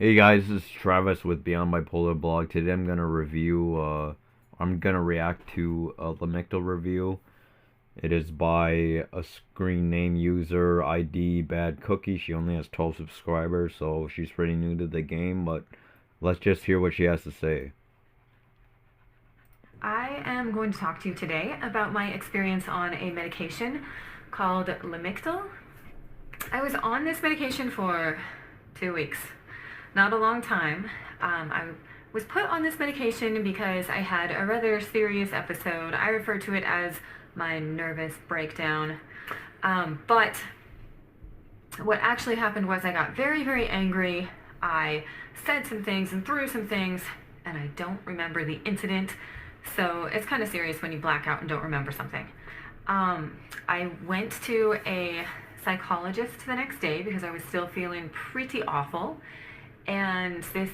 Hey guys, this is Travis with Beyond Bipolar blog. Today I'm gonna react to a Lamictal review. It is by a screen name user ID Bad Cookie. She only has 12 subscribers, so she's pretty new to the game, but let's just hear what she has to say. I am going to talk to you today about my experience on a medication called Lamictal. I was on this medication for 2 weeks, not a long time. I was put on this medication because I had a rather serious episode. I refer to it as my nervous breakdown. But what actually happened was I got very, very angry. I said some things and threw some things, and I don't remember the incident. So it's kind of serious when you black out and don't remember something. I went to a psychologist the next day because I was still feeling pretty awful. And this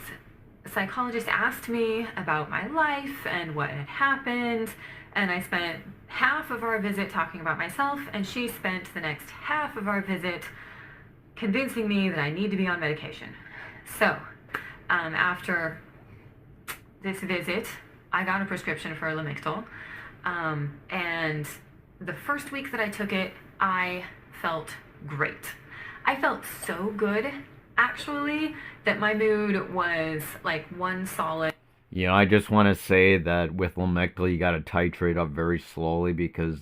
psychologist asked me about my life and what had happened. And I spent half of our visit talking about myself, and she spent the next half of our visit convincing me that I need to be on medication. So, after this visit, I got a prescription for Lamictal, and the first week that I took it, I felt great. I felt so good, actually, that my mood was like one solid. I just want to say that with Lamictal, you gotta titrate up very slowly because,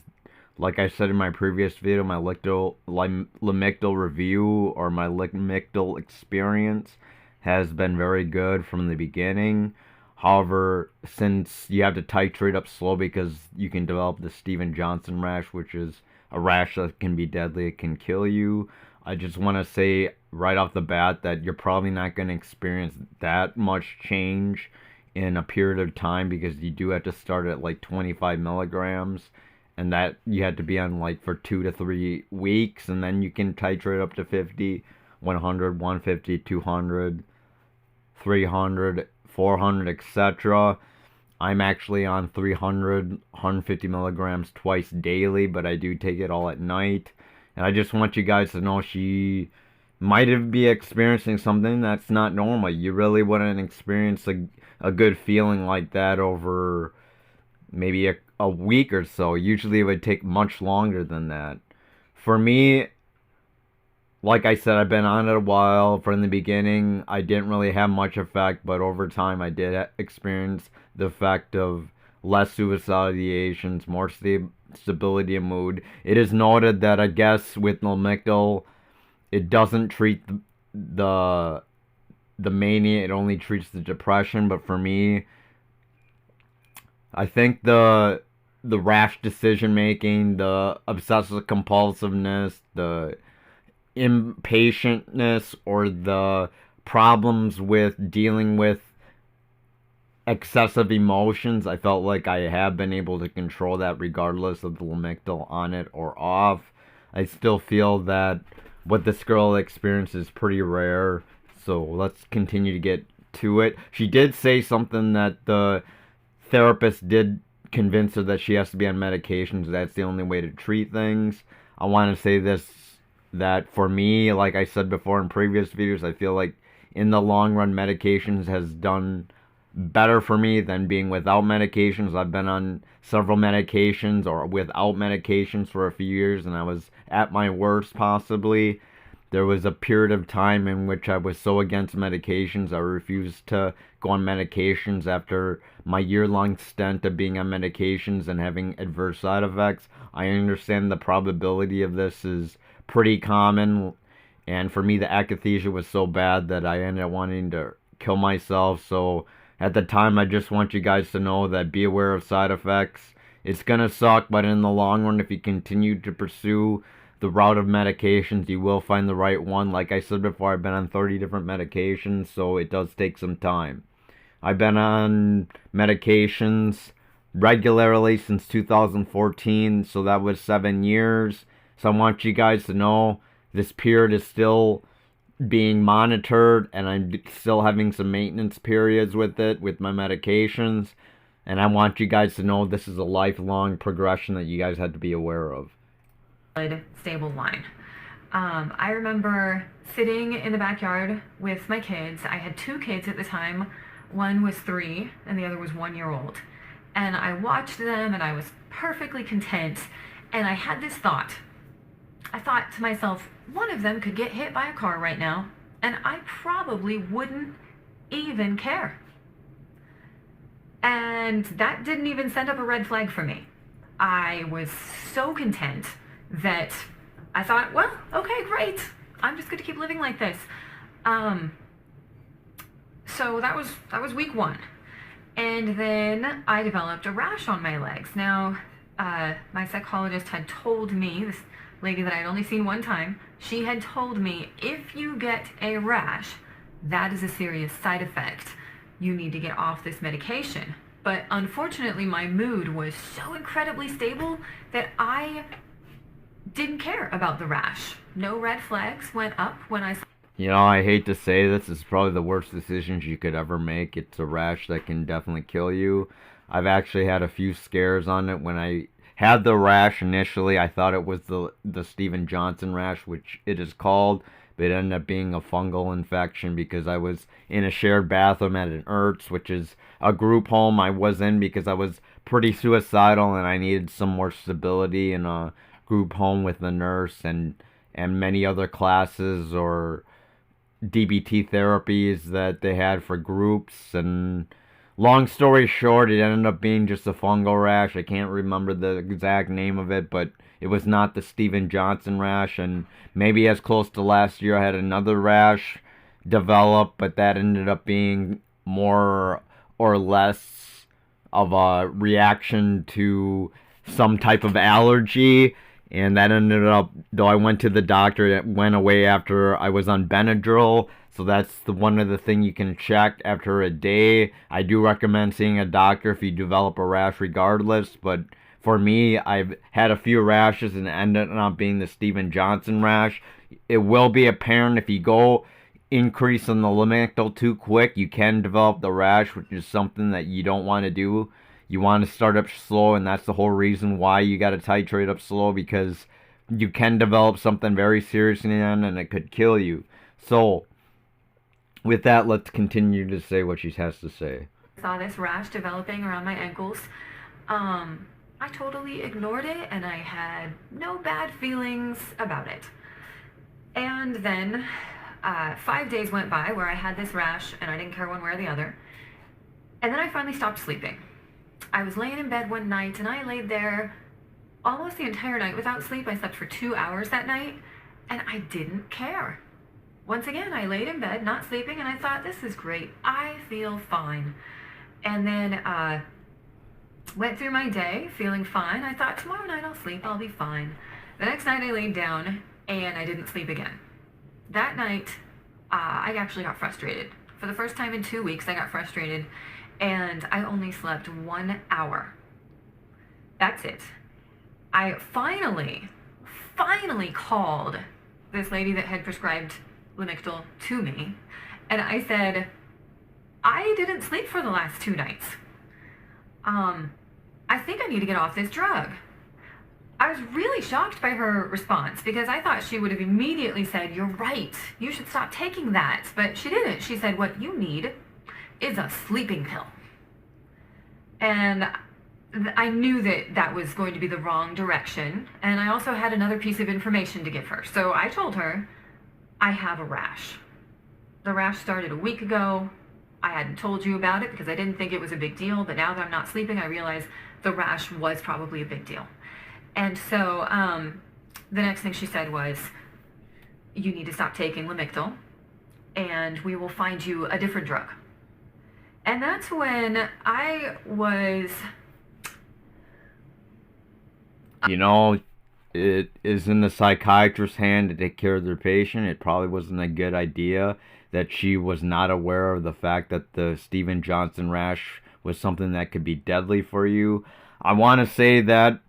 like I said in my previous video, my Lamictal review or my Lamictal experience has been very good from the beginning. However, since you have to titrate up slow because you can develop the Steven Johnson rash, which is a rash that can be deadly, it can kill you. I just want to say right off the bat that you're probably not going to experience that much change in a period of time because you do have to start at like 25 milligrams, and that you had to be on like for 2 to 3 weeks, and then you can titrate up to 50, 100, 150, 200, 300, 400, etc. I'm actually on 300, 150 milligrams twice daily, but I do take it all at night. And I just want you guys to know she might be experiencing something that's not normal. You really wouldn't experience a good feeling like that over maybe a week or so. Usually it would take much longer than that. For me, like I said, I've been on it a while. From the beginning, I didn't really have much effect, but over time, I did experience the effect of less suicidal ideations, more stability of mood. It is noted that I guess with Lamictal, it doesn't treat the the mania; it only treats the depression. But for me, I think the rash decision making, the obsessive compulsiveness, the impatientness, or the problems with dealing with excessive emotions, I felt like I have been able to control that regardless of the Lamictal on it or off. I still feel that what this girl experienced is pretty rare, so let's continue to get to it. She did say something that the therapist did convince her that she has to be on medications. That's the only way to treat things. I want to say this, that for me, like I said before in previous videos, I feel like in the long run, medications has done better for me than being without medications. I've been on several medications or without medications for a few years, and I was at my worst possibly. There was a period of time in which I was so against medications, I refused to go on medications after my year-long stint of being on medications and having adverse side effects. I understand the probability of this is pretty common, and for me, the akathisia was so bad that I ended up wanting to kill myself. So at the time, I just want you guys to know that be aware of side effects. It's gonna suck, but in the long run, if you continue to pursue the route of medications, you will find the right one. Like I said before, I've been on 30 different medications, so it does take some time. I've been on medications regularly since 2014, so that was 7 years. So I want you guys to know this period is still being monitored, and I'm still having some maintenance periods with it, with my medications. And I want you guys to know this is a lifelong progression that you guys have to be aware of. Stable line. I remember sitting in the backyard with my kids. I had two kids at the time. One was 3 and the other was 1 year old. And I watched them and I was perfectly content. And I had this thought. I thought to myself, one of them could get hit by a car right now, and I probably wouldn't even care. And that didn't even send up a red flag for me. I was so content that I thought, well, okay, great. I'm just going to keep living like this. So that was week 1. And then I developed a rash on my legs. Now, my psychologist had told me, this lady that I'd only seen one time, she had told me, if you get a rash, that is a serious side effect. You need to get off this medication. But unfortunately, my mood was so incredibly stable that I didn't care about the rash. No red flags went up when I... You know, I hate to say this, it's probably the worst decisions you could ever make. It's a rash that can definitely kill you. I've actually had a few scares on it. When I had the rash initially, I thought it was the Steven Johnson rash, which it is called, but it ended up being a fungal infection because I was in a shared bathroom at an IRTS, which is a group home I was in because I was pretty suicidal and I needed some more stability in a group home with a nurse and many other classes or DBT therapies that they had for groups. And long story short, it ended up being just a fungal rash. I can't remember the exact name of it, but it was not the Steven Johnson rash. And maybe as close to last year, I had another rash develop, but that ended up being more or less of a reaction to some type of allergy. And that ended up, though I went to the doctor, it went away after I was on Benadryl. So that's one of the things you can check after a day. I do recommend seeing a doctor if you develop a rash regardless. But for me, I've had a few rashes and it ended up being the Steven Johnson rash. It will be apparent if you go increase on the Lamictal too quick, you can develop the rash, which is something that you don't want to do. You want to start up slow, and that's the whole reason why you got to titrate up slow, because you can develop something very serious in the end, and it could kill you. So, with that, let's continue to say what she has to say. Saw this rash developing around my ankles. I totally ignored it, and I had no bad feelings about it. And then 5 days went by where I had this rash, and I didn't care one way or the other. And then I finally stopped sleeping. I was laying in bed one night, and I laid there almost the entire night without sleep. I slept for 2 hours that night, and I didn't care. Once again, I laid in bed, not sleeping, and I thought, this is great. I feel fine. And then went through my day feeling fine. I thought, tomorrow night I'll sleep, I'll be fine. The next night I laid down, and I didn't sleep again. That night, I actually got frustrated. For the first time in 2 weeks, I got frustrated, and I only slept 1 hour. That's it. I finally called this lady that had prescribed Lamictal to me, and I said, I didn't sleep for the last 2 nights. I think I need to get off this drug. I was really shocked by her response because I thought she would have immediately said, you're right, you should stop taking that. But she didn't. She said, what you need is a sleeping pill. And I knew that that was going to be the wrong direction. And I also had another piece of information to give her. So I told her, I have a rash. The rash started a week ago. I hadn't told you about it because I didn't think it was a big deal. But now that I'm not sleeping, I realize the rash was probably a big deal. And so the next thing she said was, you need to stop taking Lamictal, and we will find you a different drug. And that's when I was... You know, it is in the psychiatrist's hand to take care of their patient. It probably wasn't a good idea that she was not aware of the fact that the Steven Johnson rash was something that could be deadly for you. I want to say that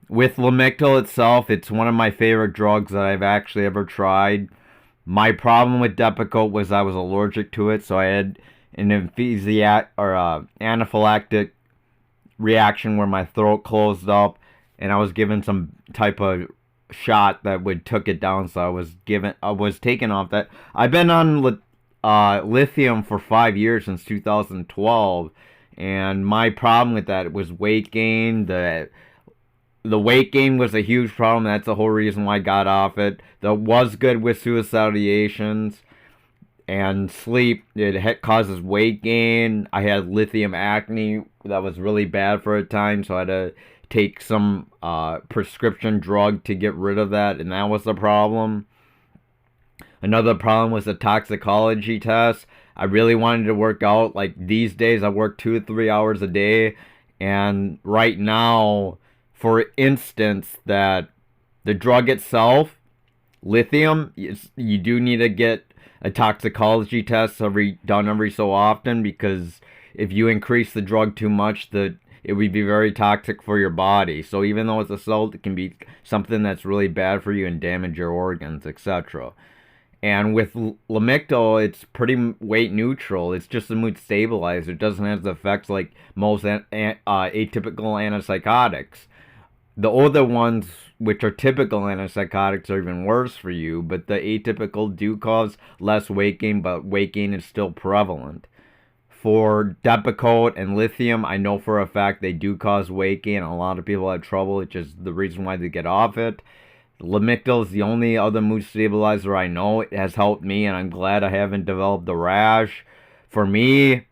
with Lamictal itself, it's one of my favorite drugs that I've actually ever tried. My problem with Depakote was I was allergic to it, so I had an anaphylactic reaction where my throat closed up, and I was given some type of shot that would took it down. So I was taken off that. I've been on lithium for 5 years since 2012, and my problem with that was weight gain. The weight gain was a huge problem. That's the whole reason why I got off it. That was good with suicidal ideations and sleep. It causes weight gain. I had lithium acne that was really bad for a time, so I had to take some prescription drug to get rid of that, and that was the problem. Another problem was the toxicology test. I really wanted to work out. Like these days, I work 2 to 3 hours a day, and right now, for instance, that the drug itself, lithium, you do need to get a toxicology test done every so often, because if you increase the drug too much, it would be very toxic for your body. So even though it's a salt, it can be something that's really bad for you and damage your organs, etc. And with Lamictal, it's pretty weight neutral. It's just a mood stabilizer. It doesn't have the effects like most atypical antipsychotics. The other ones, which are typical antipsychotics, are even worse for you, but the atypical do cause less weight gain, but weight gain is still prevalent. For Depakote and lithium, I know for a fact they do cause weight gain. A lot of people have trouble, which is the reason why they get off it. Lamictal is the only other mood stabilizer I know. It has helped me, and I'm glad I haven't developed the rash. For me,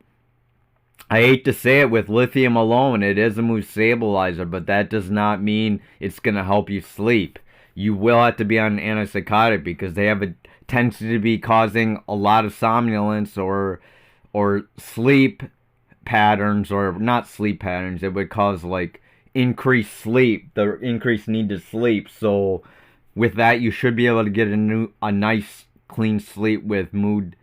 I hate to say it, with lithium alone, it is a mood stabilizer, but that does not mean it's going to help you sleep. You will have to be on an antipsychotic because they have a tendency to be causing a lot of somnolence or sleep patterns, or not sleep patterns. It would cause like increased sleep, the increased need to sleep. So with that, you should be able to get a nice clean sleep with mood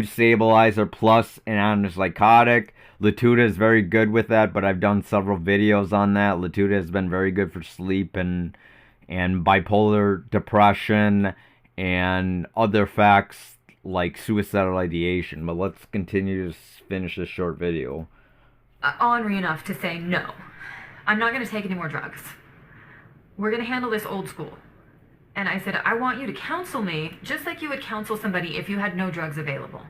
stabilizer plus an antipsychotic. Latuda is very good with that, but I've done several videos on that. Latuda has been very good for sleep and bipolar depression and other facts like suicidal ideation. But let's continue to finish this short video. Ornery enough to say, no, I'm not going to take any more drugs. We're going to handle this old school. And I said, I want you to counsel me just like you would counsel somebody if you had no drugs available.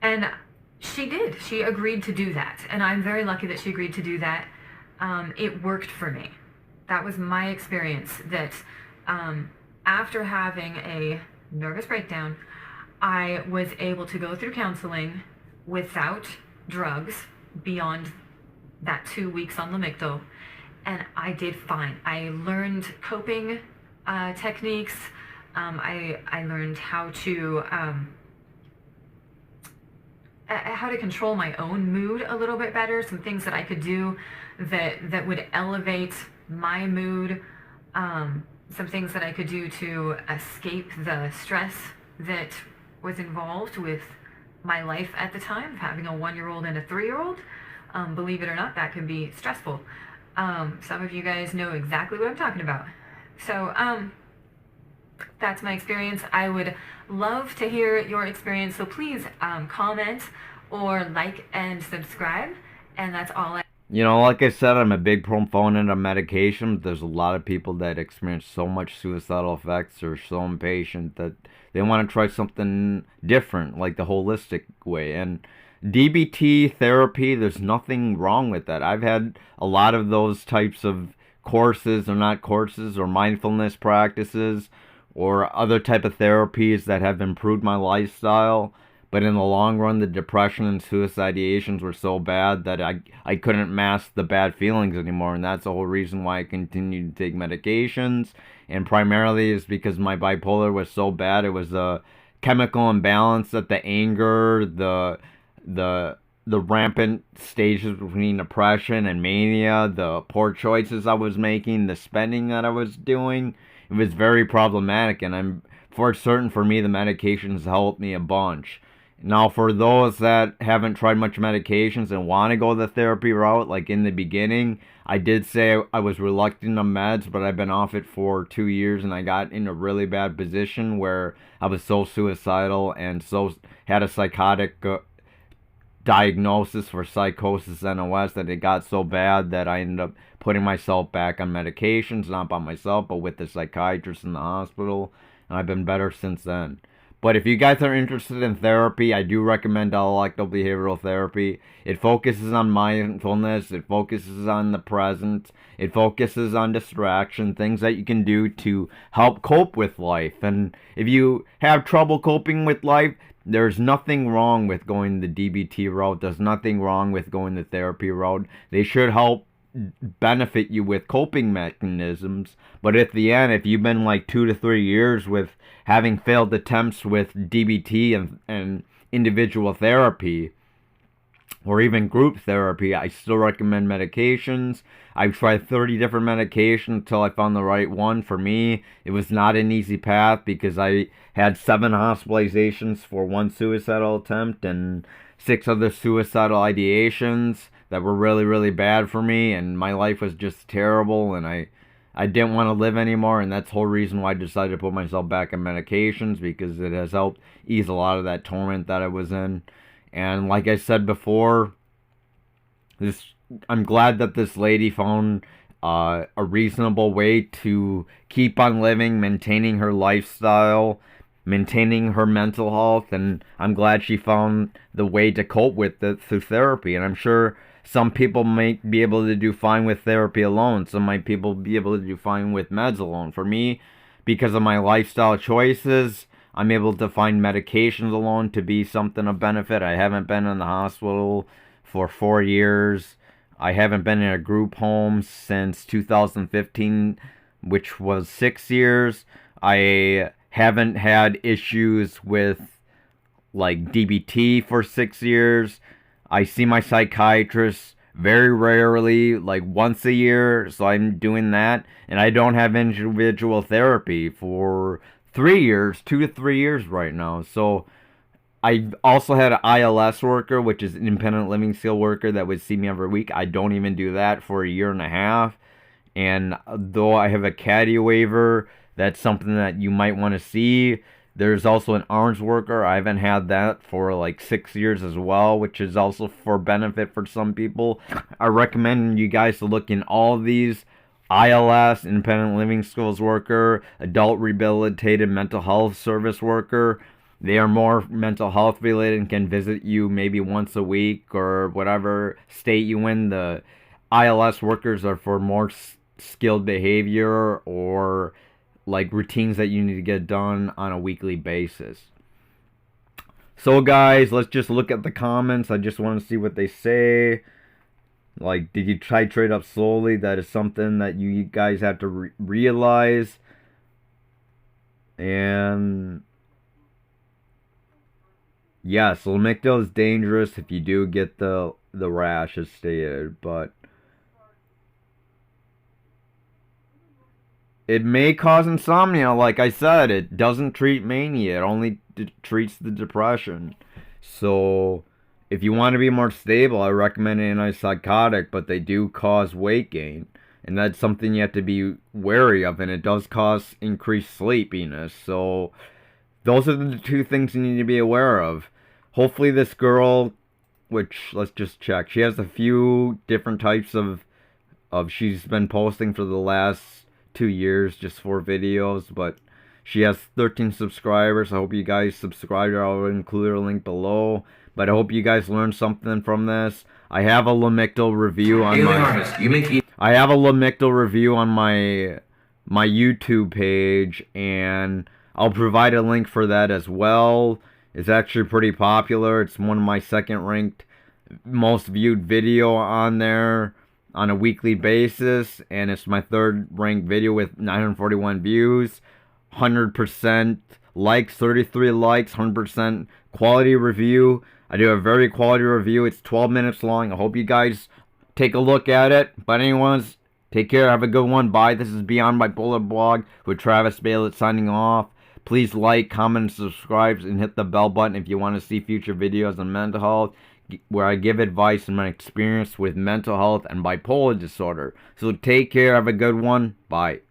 And she did. She agreed to do that. And I'm very lucky that she agreed to do that. It worked for me. That was my experience, that after having a nervous breakdown, I was able to go through counseling without drugs beyond that 2 weeks on Lamictal. And I did fine. I learned coping techniques. I learned how to control my own mood a little bit better. Some things that I could do that would elevate my mood. Some things that I could do to escape the stress that was involved with my life at the time, having a 1-year-old and a 3-year-old. Believe it or not, that can be stressful. Some of you guys know exactly what I'm talking about. So, that's my experience. I would love to hear your experience, so please comment or like and subscribe, and that's all. Like I said, I'm a big proponent of medication, but there's a lot of people that experience so much suicidal effects or so impatient that they want to try something different, like the holistic way. And DBT therapy, there's nothing wrong with that. I've had a lot of those types of courses, or not courses, or mindfulness practices, or other type of therapies that have improved my lifestyle. But in the long run, the depression and suicide ideations were so bad that I couldn't mask the bad feelings anymore. And that's the whole reason why I continued to take medications. And primarily is because my bipolar was so bad. It was a chemical imbalance, that the anger, the rampant stages between depression and mania, the poor choices I was making, the spending that I was doing. It was very problematic, and I'm for certain, for me, the medications helped me a bunch. Now, for those that haven't tried much medications and want to go the therapy route, like in the beginning, I did say I was reluctant on meds, but I've been off it for 2 years, and I got in a really bad position where I was so suicidal and so had a psychotic diagnosis for psychosis NOS that it got so bad that I ended up putting myself back on medications, not by myself, but with the psychiatrist in the hospital, and I've been better since then. But if you guys are interested in therapy, I do recommend dialectical behavioral therapy. It focuses on mindfulness, it focuses on the present, it focuses on distraction, things that you can do to help cope with life. And if you have trouble coping with life, there's nothing wrong with going the DBT route. There's nothing wrong with going the therapy route. They should help benefit you with coping mechanisms. But at the end, if you've been like 2 to 3 years with having failed attempts with DBT and individual therapy, or even group therapy, I still recommend medications. I've tried 30 different medications until I found the right one for me. It was not an easy path because I had 7 hospitalizations for 1 suicidal attempt and 6 other suicidal ideations that were really, really bad for me, and my life was just terrible, and I didn't want to live anymore, and that's the whole reason why I decided to put myself back on medications, because it has helped ease a lot of that torment that I was in. And like I said before, I'm glad that this lady found a reasonable way to keep on living, maintaining her lifestyle, maintaining her mental health, and I'm glad she found the way to cope with it through therapy. And I'm sure some people might be able to do fine with therapy alone. Some might people be able to do fine with meds alone. For me, because of my lifestyle choices, I'm able to find medications alone to be something of benefit. I haven't been in the hospital for 4 years. I haven't been in a group home since 2015, which was 6 years. I haven't had issues with like DBT for 6 years. I see my psychiatrist very rarely, like once a year, so I'm doing that. And I don't have individual therapy for 3 years, 2 to 3 years right now. So I also had an ILS worker, which is an independent living skill worker that would see me every week. I don't even do that for a year and a half. And though I have a caddy waiver, that's something that you might want to see. There's also an arms worker. I haven't had that for like 6 years as well, which is also for benefit for some people. I recommend you guys to look in all of these: ILS, independent living skills worker, adult rehabilitated mental health service worker. They are more mental health related and can visit you maybe once a week or whatever state you in. The ILS workers are for more skilled behavior or like routines that you need to get done on a weekly basis. So guys, let's just look at the comments. I just want to see what they say. Like, did you titrate up slowly? That is something that you guys have to realize. And yes, Lamictal is dangerous if you do get the rash as stated, but it may cause insomnia. Like I said, it doesn't treat mania. It only treats the depression. So if you want to be more stable, I recommend an antipsychotic, but they do cause weight gain. And that's something you have to be wary of, and it does cause increased sleepiness. So those are the 2 things you need to be aware of. Hopefully this girl, which, let's just check, she has a few different types of she's been posting for the last 2 years, just 4 videos, but she has 13 subscribers. I hope you guys subscribe. I'll include her link below. But I hope you guys learned something from this. I have a Lamictal review on I have a Lamictal review on my YouTube page, and I'll provide a link for that as well. It's actually pretty popular. It's one of my second ranked most viewed video on there on a weekly basis, and it's my 3rd ranked video with 941 views, 100% likes, 33 likes, 100% quality review. I do a very quality review. It's 12 minutes long. I hope you guys take a look at it. But anyways, take care. Have a good one. Bye. This is Beyond Bipolar Blog with Travis Baylett signing off. Please like, comment, and subscribe, and hit the bell button if you want to see future videos on mental health, where I give advice on my experience with mental health and bipolar disorder. So take care. Have a good one. Bye.